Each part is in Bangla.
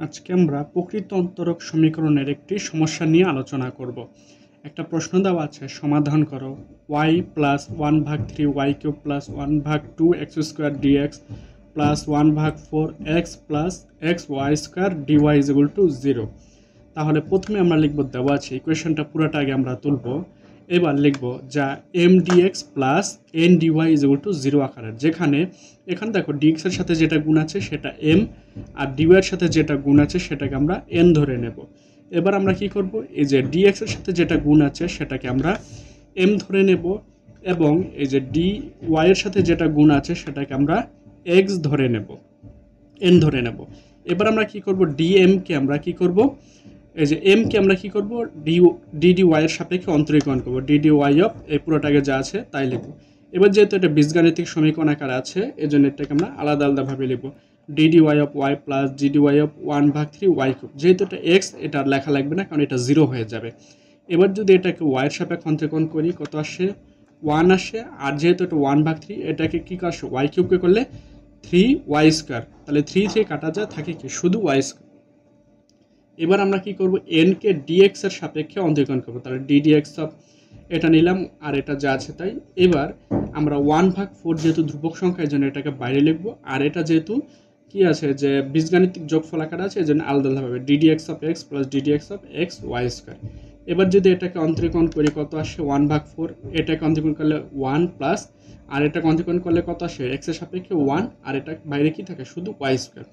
আজকে আমরা প্রকৃত অন্তরক সমীকরণের একটি সমস্যা নিয়ে আলোচনা করব। একটা প্রশ্ন দেওয়া আছে, সমাধান করো y plus 1/3 y cube plus 1/2 x square dx plus 1/4 x plus x Y square dy is equal to 0। তাহলে প্রথমে আমরা লিখব, দেওয়া আছে ইকুয়েশনটা পুরোটা আগে আমরা তুলব। এবার লিখব যা m dx plus n dy is equal to 0 আকারের, যেখানে এখানে দেখো ডিএক্স এর সাথে যেটা গুণ আছে সেটা এম, আর ডিওয়াই এর সাথে যেটা গুণ আছে সেটাকে আমরা এন ধরে নেব। এবার আমরা কি করব, এই যে ডিএক্স এর সাথে যেটা গুণ আছে সেটাকে আমরা এম ধরে নেব, এবং এই যে ডি ওয়াই এর সাথে যেটা গুণ আছে সেটাকে আমরা এক্স ধরে নেব, এন ধরে নেব। এবার আমরা কি করব, ডিএম কে আমরা কি করব, এই যে এম কে আমরা কি করব, ডিডি ওয়াই এর সাপেক্ষে অন্তরীকরণ করব, ডিডি ওয়াই অফ এই পুরোটাকে যা আছে তাই লিখব। এবার যেহেতু এটা বীজগাণিতিক সমীকরণ আকারে আছে, এজন্য এটাকে আমরা আলাদা আলাদাভাবে লিখব, dd y of y plus dd y of 1/3 y cube. যেহেতু এটা এক্স, এটা আর লেখা লাগবে না, কারণ এটা 0 হয়ে যাবে। এবার যদি এটাকে ওয়াই এর সাপেক্ষে অন্তরীকরণ করি, কত আসে, 1 আসে। আর যেহেতু এটা 1/3, এটাকে কি আসে, ওয়াই কিউবকে করলে 3 ওয়াই স্কোয়ার, তাহলে 3 কাটা যায়, থাকে কি শুধু ওয়াই স্কোয়ার। এবার আমরা কি করব, এন কে ডিএক্স এর সাপেক্ষে অন্তরীকরণ করব, তাহলে ডিডিএক্স অফ এটা নিলাম, আর এটা যা আছে তাই। এবার আমরা 1/4 যেহেতু ধ্রুবক সংখ্যা, এই জন্য এটাকে বাইরে লিখবো, আর এটা যেহেতু কি আছে যে বীজগাণিতিক যোগফল আকারে আছে, এই জন্য আলাদা আলাদাভাবে ddx of x plus ddx of x Y square. এবার যদি এটাকে অন্তরীকরণ করি, কত আসে, 1/4, এটাকে অন্তরীকরণ করলে 1 প্লাস, আর এটাকে অন্তরীকরণ করলে কত আসে, এক্স এর সাপেক্ষে 1, আর এটা বাইরে কি থাকে, শুধু ওয়াই স্কোয়ার।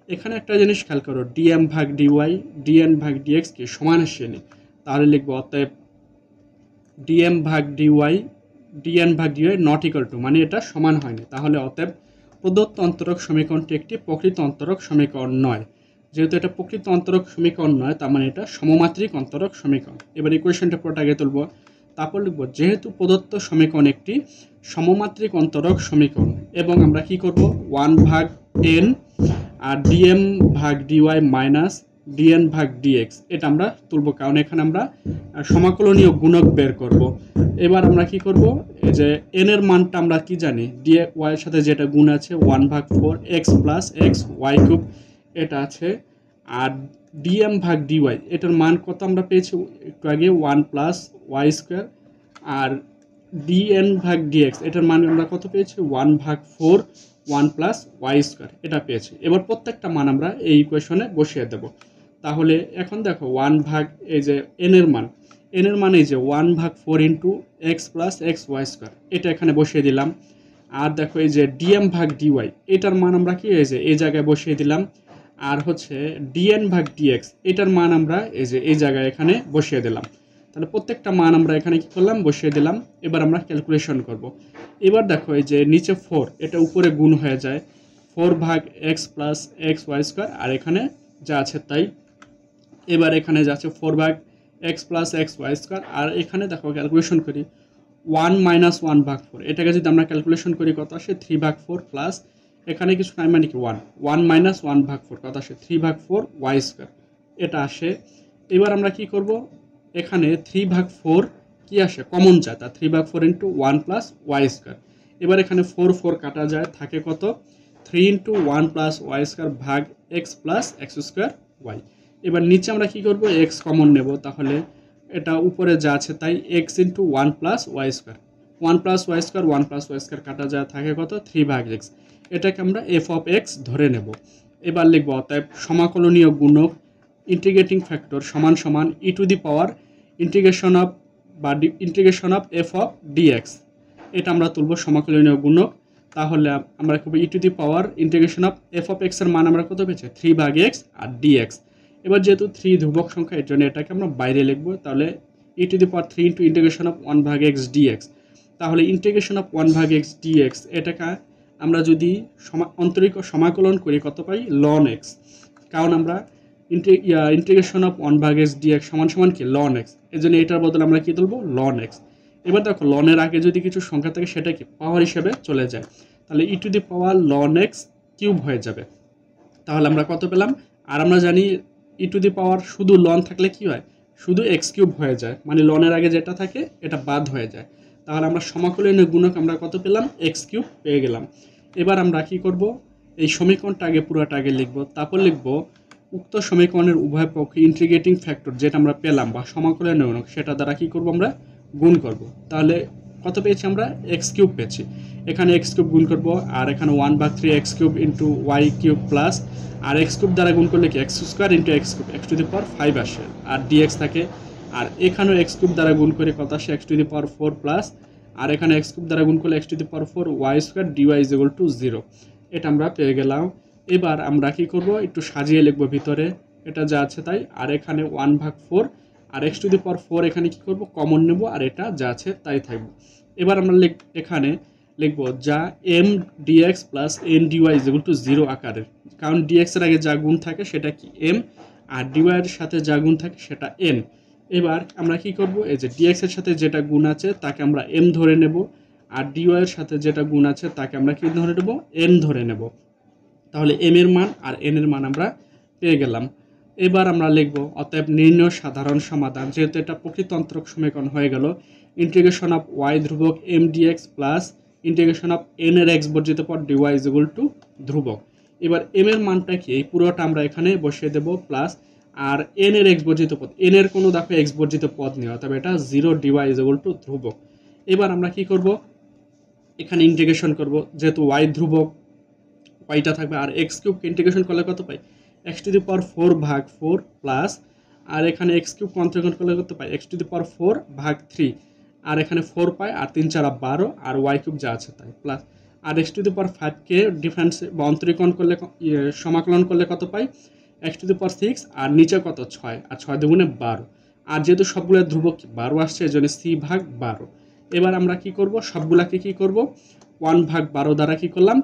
এখানে একটা জিনিস খেয়াল করো, ডিএম ভাগ ডিওয়াই, ডিএন ভাগ ডিএক্স কি সমান আসেনি, তাহলে লিখবো অতএব ডিএম ভাগ ডিওয়াই, ডিএন ভাগ ডিওয়াই নট ইকুয়াল টু, মানে এটা সমান হয়নি, তাহলে অতএব প্রদত্ত অন্তরক সমীকরণটি একটি প্রকৃত অন্তরক সমীকরণ নয়। যেহেতু এটা প্রকৃত অন্তরক সমীকরণ নয়, তার মানে এটা সমমাত্রিক অন্তরক সমীকরণ। এবার ইকুয়েশনটা পুরোটা আগে তুলব, তারপর লিখবো যেহেতু প্রদত্ত সমীকরণ একটি সমমাত্রিক অন্তরক সমীকরণ, এবং আমরা কি করব, 1/n আর ডিএম ভাগ ডিওয়াই মাইনাস ডিএন ভাগ ডিএক্স, এটা আমরা তুলব, কারণ এখানে আমরা সমাকলনীয় গুণক বের করব। এবার আমরা কি করব, এই যে এন এর মানটা আমরা কি জানি, ডি ওয়াই এর সাথে যেটা গুণ আছে 1/4 x plus x y cube, এটা আছে। আর ডিএম ভাগ ডিওয়াই, এটার মান কত আমরা পেয়েছি একটু আগে, 1 প্লাস ওয়াই স্কোয়ার। আর ডিএন ভাগ ডিএক্স, এটার মান আমরা কত পেয়েছি, 1/4 1 প্লাস ওয়াই স্কোয়ার, এটা পেয়েছি। এবার প্রত্যেকটা মান আমরা এই ইকুয়েশনে বসিয়ে দেব। তাহলে এখন দেখো 1 ভাগ, এই যে এন এর মান, এন এর মান এই যে 1/4 into x plus x Y square, এটা এখানে বসিয়ে দিলাম। আর দেখো এই যে ডিএম ভাগ ডিওয়াই, এটার মান আমরা কি এই যে এই জায়গায় বসিয়ে দিলাম। আর হচ্ছে ডিএন ভাগ ডিএক্স, এটার মান আমরা এই যে এই জায়গায় এখানে বসিয়ে দিলাম। তাহলে প্রত্যেকটা মান আমরা এখানে কি করলাম, বসিয়ে দিলাম। এবার আমরা ক্যালকুলেশন করব। এবার দেখো এই যে নিচে 4, এটা উপরে গুণ হয়ে যায়, 4 ভাগ x plus x Y square, আর এখানে যা আছে তাই। এবার এখানে যা আছে 4 ভাগ x plus x Y square, আর এখানে দেখো ক্যালকুলেশন করি 1 মাইনাস 1/4, এটাকে যদি আমরা ক্যালকুলেশন করি কত আসে, 3/4 প্লাস এখানে কিছু নাই, মানে কি 1 মাইনাস 1/4 কত আসে, 3/4 ওয়াই স্কোয়ার, এটা আসে। এবার আমরা কি করব, এখানে 3/4 কি আসে, কমন যায়, তা 3/4 ইন্টু 1 প্লাস ওয়াই স্কোয়ার। এবার এখানে 4 কাটা যায়, থাকে কত, 3 ইন্টু 1 প্লাস ওয়াই স্কোয়ার ভাগ x plus x square y. এবার নিচে আমরা কি করব, এক্স কমন নেব, তাহলে এটা উপরে যা আছে তাই, x into 1 plus y square, 1 plus y square 1 plus y square কাটা যায়, থাকে কত, 3 ভাগ এক্স, এটাকে আমরা এফ অফ এক্স ধরে নেব। এবার লিখব অতএব সমাকলনীয় গুণক ইন্টিগ্রেটিং ফ্যাক্টর সমান সমান E to the power integration of বা integration of F of DX, এটা আমরা তুলব সমাকলনীয় গুণক। তাহলে আমরা করব E to the power integration of F of X এর মান আমরা কত পেয়েছি, 3 ভাগ এক্স আর ডিএক্স। এবার যেহেতু 3 ধ্রুবক সংখ্যা, এর জন্য এটাকে আমরা বাইরে লিখব, তাহলে E to the power 3 into integration of 1 ভাগ এক্স ডিএক্স। তাহলে ইন্টিগ্রেশন অফ 1 ভাগ এক্স ডিএক্স, এটাকে আমরা যদি অন্তরিক সমাকলন করি কত পাই, লন এক্স, কারণ আমরা ইন্টিগ্রেশন অফ 1 ভাগ এক্স ডিএক্স সমান সমান কি, লন এক্স, এই জন্য এটার বদলে আমরা কি তুলব, লন এক্স। এবার দেখো লনের আগে যদি কিছু সংখ্যা থাকে সেটা কি পাওয়ার হিসেবে চলে যায়, তাহলে E to the power ln X cube হয়ে যাবে। তাহলে আমরা কত পেলাম, আর আমরা জানি ই টু দি পাওয়ার শুধু লন থাকলে কি হয়, শুধু এক্স কিউব হয়ে যায়, মানে লনের আগে যেটা থাকে এটা বাদ হয়ে যায়। তাহলে আমরা সমাকলনীয় গুণক আমরা কত পেলাম, এক্স কিউব পেয়ে গেলাম। এবার আমরা কি করব, এই সমীকরণটা আগে পুরোটা আগে লিখব, তারপর লিখব উক্ত সমীকরণের উভয় পক্ষে ইন্টিগ্রেটিং ফ্যাক্টর যেটা আমরা পেলাম বা সমাকলনীয় গুণক সেটা দ্বারা কি করব আমরা গুণ করব। তাহলে কত পেয়েছি আমরা এক্স কিউব পেয়েছি, এখানে এক্স কিউব গুণ করব আর এখানে 1/3 X cube into Y cube plus আর এক্স কিউব দ্বারা গুণ করলে কি X square into X cube X to the power 5 আসে আর ডিএক্স থাকে। আর এখানেও এক্স কিউব দ্বারা গুণ করে কত আসে X to the power 4 plus আর এখানে এক্স কিউব দ্বারা গুণ করলে X to the power 4 Y square dy is equal to 0। এটা আমরা পেয়ে গেলাম। এবার আমরা কি করব একটু সাজিয়ে লিখবো ভিতরে, এটা যা আছে তাই, আর এখানে 1/4 আর এক্স টু দি পাওয়ার 4 এখানে কি করব কমন নেব আর এটা যা আছে তাই থাকবে। এবার আমরা এখানে লিখব যা m dx plus n dy is equal to 0 আকারের, কারণ ডিএক্স এর আগে যা গুণ থাকে সেটা কি এম আর ডিওয়াই এর সাথে যা গুণ থাকে সেটা এন। এবার আমরা কি করব এই যে ডিএক্স এর সাথে যেটা গুণ আছে তাকে আমরা এম ধরে নেব আর ডিওয়াই এর সাথে যেটা গুণ আছে তাকে আমরা কি ধরে নেব এন ধরে নেব। তাহলে এম এর মান আর এন এর মান আমরা পেয়ে গেলাম। এবার আমরা লিখব অতএব নির্ণয় সাধারণ সমাধান, যেহেতু এটা প্রকৃত অন্তরক সমীকরণ হয়ে গেল, ইন্টিগ্রেশন অফ ওয়াই ধ্রুবক m dx plus integration of n এর এক্স বর্জিত পদ ডিওয়াই ইজ ইকুয়াল টু ধ্রুবক। এবার এম এর মানটা কি এই পুরোটা আমরা এখানে বসিয়ে দেব প্লাস আর এন এর এক্স বর্জিত পদ, এন এর কোনো দেখো এক্স বর্জিত পদ নেওয়া, তবে এটা 0 ডিওয়াই ইজ ইকুয়াল টু ধ্রুবক। এবার আমরা কি করব এখানে ইন্টিগ্রেশন করব, যেহেতু ওয়াই ধ্রুবক ওয়াইটা থাকবে আর এক্স কিউবকে ইন্টিগ্রেশন করলে কত পাই X to the power 4/4 plus আর এখানে এক্স কিউব ইন্টিগ্রেশন করলে কত পাই এক্স টু দি পাওয়ার 4/3 আর এখানে 4 পাই আর 3 4 12 আর ওয়াই কিউব যা আছে তাই প্লাস আর এক্স টু দি পাওয়ার 5কে ডিফারেন্স বা অন্তরীকরণ করলে সমাকলন করলে কত পাই এক্স টু দি পাওয়ার 6 আর নিচে কত 6 আর 6 দুগুণে 12 আর যেহেতু সবগুলো ধ্রুবক 12 আসছে এজন্য c/12। এবার আমরা কি করব সবগুলাকে কি করব 1/12 দ্বারা কি করলাম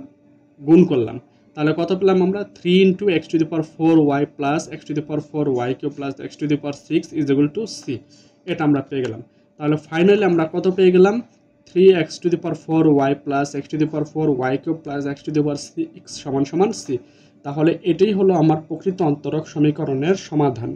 গুণ করলাম। তাহলে কত পেলাম আমরা 3 into x to the power 4y plus X to the power 4y cube plus X to the power 6 is equal two c। এটা আমরা পেয়ে গেলাম। তাহলে ফাইনালি আমরা কত পেয়ে গেলাম 3x to the power 4y plus X to the power 4y cube plus X to the power 6 সমান সমান c। তাহলে এটাই হলো আমার প্রকৃত অন্তরক সমীকরণের সমাধান।